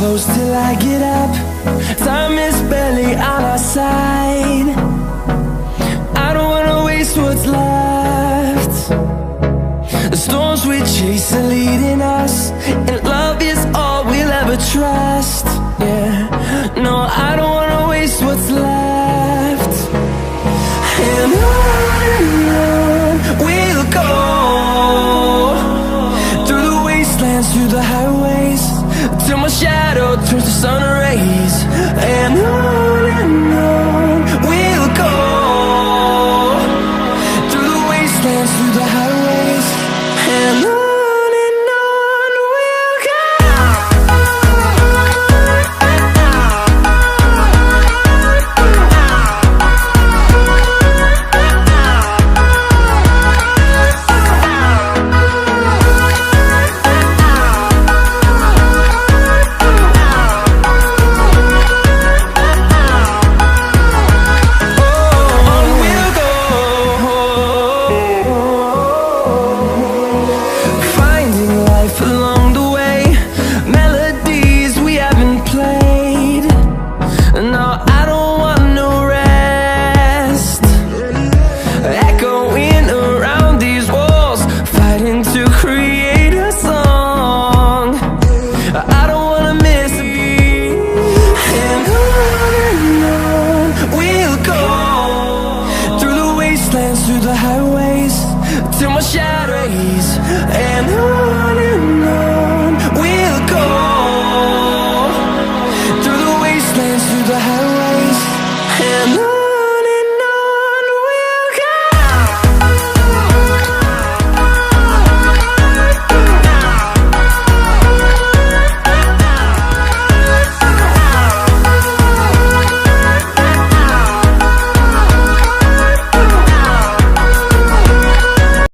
close till I get up. Time is barely on our side. I don't wanna waste what's left. The storms we chase are leading us, and love is all we'll ever trust. Yeah, no, I don't wanna waste what's left. And on we'll go, through the wastelands, through the highways, till my shadow turns to sun rays. And on we'll go, through the wastelands, through the highways, and on we'll go. Through the highways, till my shadows, and on.